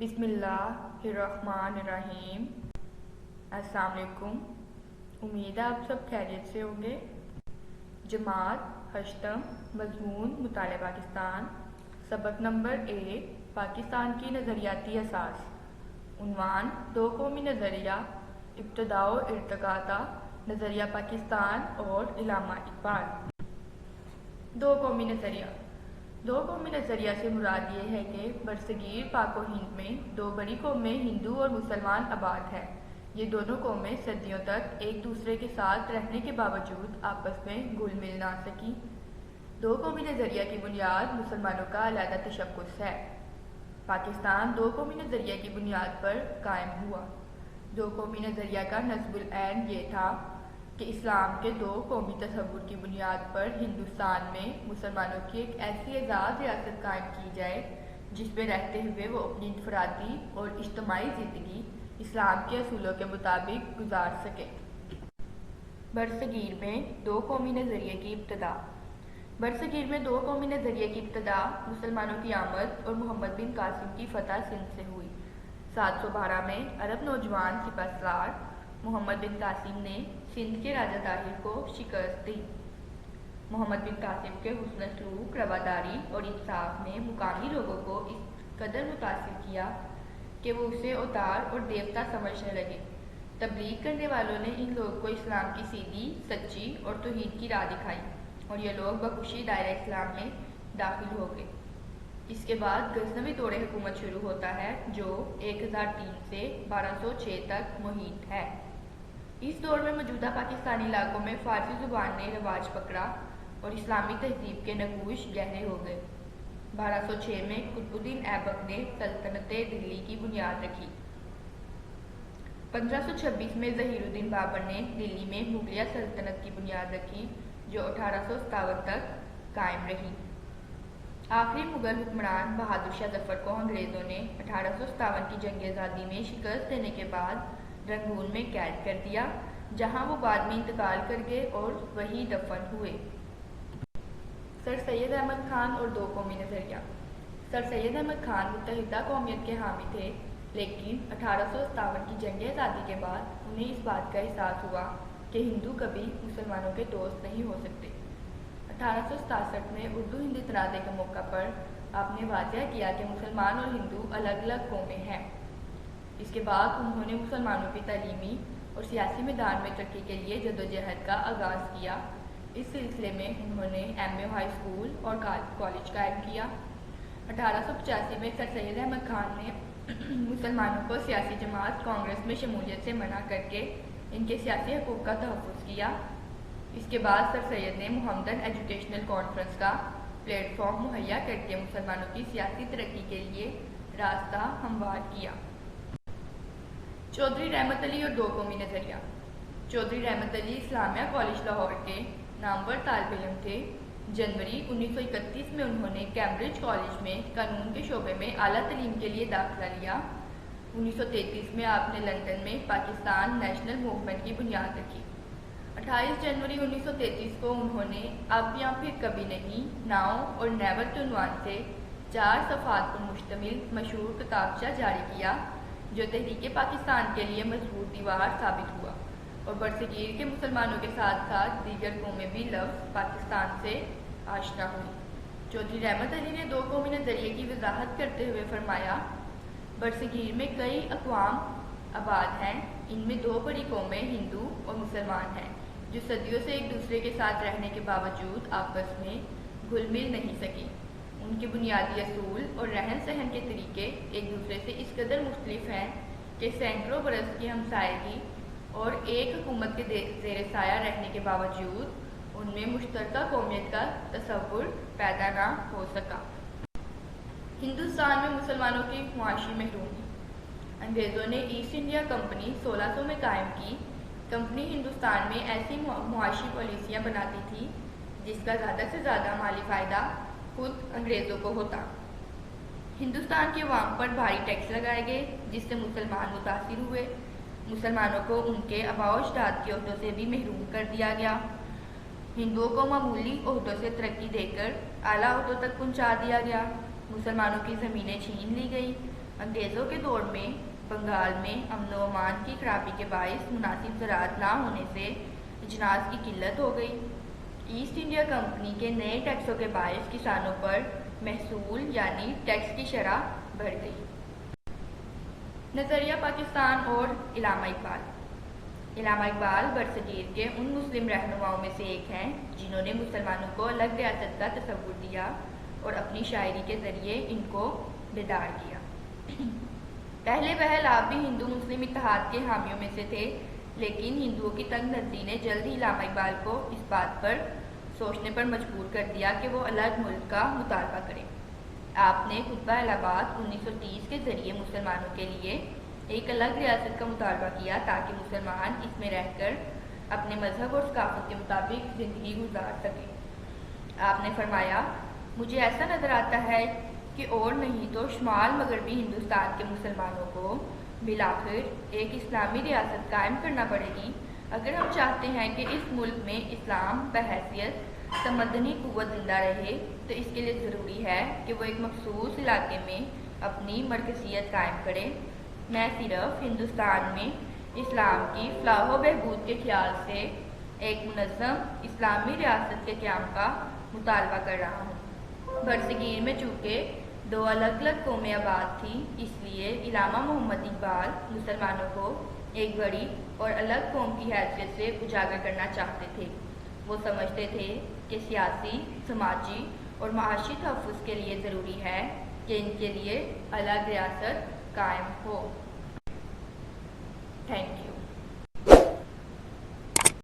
بسم اللہ الرحمن الرحیم۔ السلام علیکم، امید ہے آپ سب خیریت سے ہوں گے۔ جماعت ہشتم، مضمون مطالعہ پاکستان، سبق نمبر 1، پاکستان کی نظریاتی اساس۔ عنوان: دو قومی نظریہ، ابتداء و ارتقاء، نظریہ پاکستان اور علامہ اقبال۔ دو قومی نظریہ سے مراد یہ ہے کہ برصغیر پاک و ہند میں دو بڑی قومیں ہندو اور مسلمان آباد ہیں۔ یہ دونوں قومیں صدیوں تک ایک دوسرے کے ساتھ رہنے کے باوجود آپس میں گھل مل نہ سکیں۔ دو قومی نظریہ کی بنیاد مسلمانوں کا علیحدہ تشخص ہے۔ پاکستان دو قومی نظریہ کی بنیاد پر قائم ہوا۔ دو قومی نظریہ کا نصب العین یہ تھا کہ اسلام کے دو قومی تصور کی بنیاد پر ہندوستان میں مسلمانوں کی ایک ایسی آزاد ریاست قائم کی جائے جس میں رہتے ہوئے وہ اپنی انفرادی اور اجتماعی زندگی اسلام کے اصولوں کے مطابق گزار سکے۔ برصغیر میں دو قومی نظریے کی ابتدا۔ برصغیر میں دو قومی نظریے کی ابتدا مسلمانوں کی آمد اور محمد بن قاسم کی فتح سندھ سے ہوئی۔ 712 میں عرب نوجوان سپہ سالار محمد بن قاسم نے سندھ کے راجہ طاہر کو شکست دی۔ محمد بن قاسم کے حسن سلوک، رواداری اور انصاف نے مقامی لوگوں کو اس قدر متاثر کیا کہ وہ اسے اوتار اور دیوتا سمجھنے لگے۔ تبلیغ کرنے والوں نے ان لوگوں کو اسلام کی سیدھی، سچی اور توحید کی راہ دکھائی اور یہ لوگ بخوشی دائرہ اسلام میں داخل ہو گئے۔ اس کے بعد غزنوی دور حکومت شروع ہوتا ہے جو 1003 سے 1206 تک محیط ہے۔ اس دور میں موجودہ پاکستانی علاقوں میں فارسی زبان نے رواج پکڑا اور اسلامی تہذیب کے نقوش گہرے ہو گئے۔ 1206 میں قطب الدین ایبک نے سلطنت دلی کی بنیاد رکھی۔ 1526 میں ظہیر الدین بابر نے دلی میں مغلیہ سلطنت کی بنیاد رکھی جو 1857 تک قائم رہی۔ آخری مغل حکمران بہادر شاہ ظفر کو انگریزوں نے 1857 کی جنگ آزادی میں شکست دینے کے بعد رنگون میں قید کر دیا جہاں وہ بعد میں انتقال کر گئے اور وہیں دفن ہوئے۔ سر سید احمد خان اور دو قومی نظریہ۔ سر سید احمد خان متحدہ قومیت کے حامی تھے لیکن 1857 کی جنگ آزادی کے بعد انہیں اس بات کا احساس ہوا کہ ہندو کبھی مسلمانوں کے دوست نہیں ہو سکتے۔ 1867 میں اردو ہندی تنازع کے موقع پر آپ نے واضح کیا کہ مسلمان اور ہندو الگ الگ قومیں ہیں۔ اس کے بعد انہوں نے مسلمانوں کی تعلیمی اور سیاسی میدان میں ترقی کے لیے جدوجہد کا آغاز کیا۔ اس سلسلے میں انہوں نے ایم اے ہائی اسکول اور کالج قائم کیا۔ 1885 میں سر سید احمد خان نے مسلمانوں کو سیاسی جماعت کانگریس میں شمولیت سے منع کر کے ان کے سیاسی حقوق کا تحفظ کیا۔ اس کے بعد سر سید نے محمدن ایجوکیشنل کانفرنس کا پلیٹ فارم مہیا کر کے مسلمانوں کی سیاسی ترقی کے لیے راستہ ہموار کیا۔ چودھری رحمت علی اور دو قومی نظریہ۔ چودھری رحمت علی اسلامیہ کالج لاہور کے نامور طالب علم تھے۔ جنوری 1931 میں انہوں نے کیمبرج کالج میں قانون کے شعبے میں اعلیٰ تعلیم کے لیے داخلہ لیا۔ 1933 میں آپ نے لندن میں پاکستان نیشنل موومنٹ کی بنیاد رکھی۔ 28 جنوری 1933 کو انہوں نے اب یا پھر کبھی نہیں، ناؤ اور نیور کے عنوان سے 4 صفحات پر مشتمل مشہور کتابچہ جاری کیا جو تحریک پاکستان کے لیے مضبوط دیوار ثابت ہوا اور برصغیر کے مسلمانوں کے ساتھ ساتھ دیگر قومیں بھی لفظ پاکستان سے آشنا ہوئی۔ چودھری رحمت علی نے دو قومی نظریے کی وضاحت کرتے ہوئے فرمایا، برصغیر میں کئی اقوام آباد ہیں، ان میں دو بڑی قومیں ہندو اور مسلمان ہیں جو صدیوں سے ایک دوسرے کے ساتھ رہنے کے باوجود آپس میں گھل مل نہیں سکیں۔ ان کے بنیادی اصول اور رہن سہن کے طریقے ایک دوسرے سے اس قدر مختلف ہیں کہ سینکڑوں برس کی ہمسائیگی اور ایک حکومت کے زیر سایہ رہنے کے باوجود ان میں مشترکہ قومیت کا تصور پیدا نہ ہو سکا۔ ہندوستان میں مسلمانوں کی معاشی محرومی۔ انگریزوں نے ایسٹ انڈیا کمپنی 1600 میں قائم کی۔ کمپنی ہندوستان میں ایسی معاشی پالیسیاں بناتی تھی جس کا زیادہ سے زیادہ مالی فائدہ خود انگریزوں کو ہوتا۔ ہندوستان کے عوام پر بھاری ٹیکس لگائے گئے جس سے مسلمان متاثر ہوئے۔ مسلمانوں کو ان کے آباء و اجداد کے عہدوں سے بھی محروم کر دیا گیا۔ ہندوؤں کو معمولی عہدوں سے ترقی دے کر اعلیٰ عہدوں تک پہنچا دیا گیا۔ مسلمانوں کی زمینیں چھین لی گئیں۔ انگریزوں کے دور میں بنگال میں امن و امان کی خرابی کے باعث مناسب زراعت نہ ہونے سے اجناس کی قلت ہو گئی۔ ایسٹ انڈیا کمپنی کے نئے ٹیکسوں کے باعث کسانوں پر محصول یعنی ٹیکس کی شرح بڑھ گئی۔ نظریہ پاکستان اور علامہ اقبال۔ علامہ اقبال برصغیر کے ان مسلم رہنماؤں میں سے ایک ہیں جنہوں نے مسلمانوں کو الگ ریاست کا تصور دیا اور اپنی شاعری کے ذریعے ان کو بیدار کیا۔ پہلے پہل آپ بھی ہندو مسلم اتحاد کے حامیوں میں سے تھے، لیکن ہندوؤں کی تنگ نظری نے جلد ہی علامہ اقبال کو اس بات پر سوچنے پر مجبور کر دیا کہ وہ الگ ملک کا مطالبہ کریں۔ آپ نے خطبہ الہ آباد 1930 کے ذریعے مسلمانوں کے لیے ایک الگ ریاست کا مطالبہ کیا تاکہ مسلمان اس میں رہ کر اپنے مذہب اور ثقافت کے مطابق زندگی گزار سکیں۔ آپ نے فرمایا، مجھے ایسا نظر آتا ہے کہ اور نہیں تو شمال مغربی ہندوستان کے مسلمانوں کو بالآخر ایک اسلامی ریاست قائم کرنا پڑے گی اگر ہم چاہتے ہیں کہ اس ملک میں اسلام بحیثیت تمدنی قوت زندہ رہے، تو اس کے لیے ضروری ہے کہ وہ ایک مخصوص علاقے میں اپنی مرکزیت قائم کرے۔ میں صرف ہندوستان میں اسلام کی فلاح و بہبود کے خیال سے ایک منظم اسلامی ریاست کے قیام کا مطالبہ کر رہا ہوں۔ برصغیر میں چونکہ دو الگ الگ قومیں آباد تھیں، اس لیے علامہ محمد اقبال مسلمانوں کو ایک بڑی اور الگ قوم کی حیثیت سے اجاگر کرنا چاہتے تھے۔ وہ سمجھتے تھے کہ سیاسی، سماجی اور معاشی تحفظ کے لیے ضروری ہے کہ ان کے لیے الگ ریاست قائم ہو۔ Thank you.